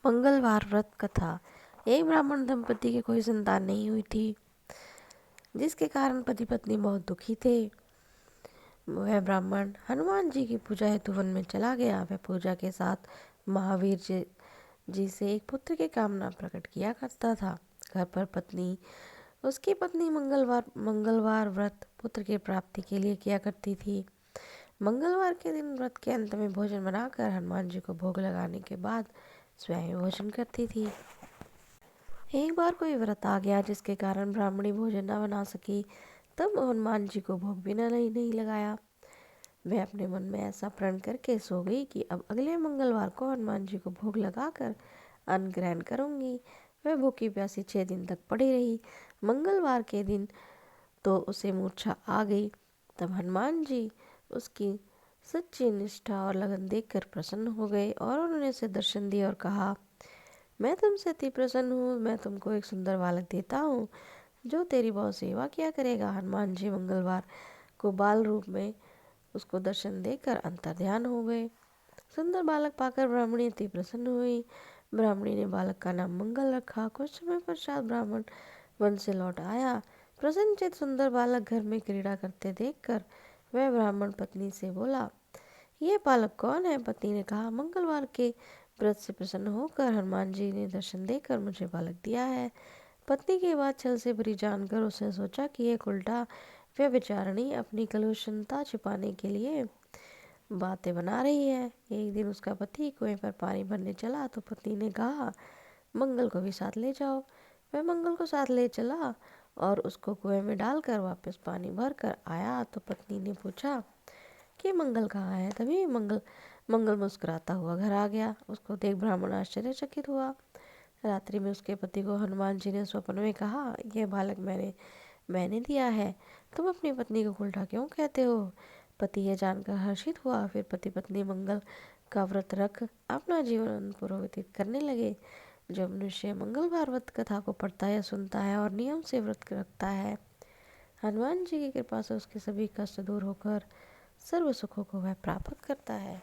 मंगलवार व्रत कथा। एक ब्राह्मण दंपति की कोई संतान नहीं हुई थी, जिसके कारण पति पत्नी बहुत दुखी थे। वह ब्राह्मण हनुमान जी की पूजा हेतु वन में चला गया। वह पूजा के साथ महावीर जी से एक पुत्र की कामना प्रकट किया करता था। घर पर उसकी पत्नी मंगलवार व्रत पुत्र की प्राप्ति के लिए किया करती थी। मंगलवार के दिन व्रत के अंत में भोजन बनाकर हनुमान जी को भोग लगाने के बाद स्वयं भोजन करती थी। एक बार कोई व्रत आ गया जिसके कारण ब्राह्मणी भोजन न बना सकी। तब हनुमान जी को भोग भी नहीं लगाया। वह अपने मन में ऐसा प्रण करके सो गई कि अब अगले मंगलवार को हनुमान जी को भोग लगाकर अन्न ग्रहण करूंगी। वह भूखी प्यासी 6 दिन तक पड़ी रही। मंगलवार के दिन तो उसे मूर्छा आ गई। तब हनुमान जी उसकी सच्ची निष्ठा और लगन देखकर प्रसन्न हो गए और उन्होंने उसे दर्शन दिए और कहा, मैं तुमसे अति प्रसन्न हूँ। मैं तुमको एक सुंदर बालक देता हूँ जो तेरी बहुत सेवा किया करेगा। हनुमान जी मंगलवार को बाल रूप में उसको दर्शन देकर अंतर्ध्यान हो गए। सुंदर बालक पाकर ब्राह्मणी अति प्रसन्न हुई। ब्राह्मणी ने बालक का नाम मंगल रखा। कुछ समय पश्चात ब्राह्मण वन से लौट आया। प्रसन्नचित सुंदर बालक घर में क्रीड़ा करते देखकर वह ब्राह्मण पत्नी से बोला, ये बालक कौन है? पत्नी ने कहा, मंगलवार के व्रत से प्रसन्न होकर हनुमान जी ने दर्शन देकर मुझे बालक दिया है। पत्नी की बात छल से भरी जानकर उसने सोचा कि एक उल्टा वह बेचारणी अपनी कलुषता छिपाने के लिए बातें बना रही है। एक दिन उसका पति कुएं पर पानी भरने चला तो पत्नी ने कहा, मंगल को भी साथ ले जाओ। वह मंगल को साथ ले चला और उसको कुएं में डालकर वापस पानी भर कर आया तो पत्नी ने पूछा कि मंगल कहाँ है। तभी मंगल मुस्कुराता हुआ घर आ गया। उसको देख ब्राह्मण आश्चर्यचकित हुआ। रात्रि में उसके पति को हनुमान जी ने स्वप्न में कहा, यह बालक मैंने दिया है। तुम अपनी पत्नी को उल्टा क्यों कहते हो? पति यह जानकर हर्षित हुआ। फिर पति पत्नी मंगल का व्रत रख अपना जीवन पूर्व व्यतीत करने लगे। जो मनुष्य मंगलवार व्रत कथा को पढ़ता है, सुनता है और नियम से व्रत रखता है, हनुमान जी की कृपा से उसके सभी कष्ट दूर होकर सर्व सुखों को वह प्राप्त करता है।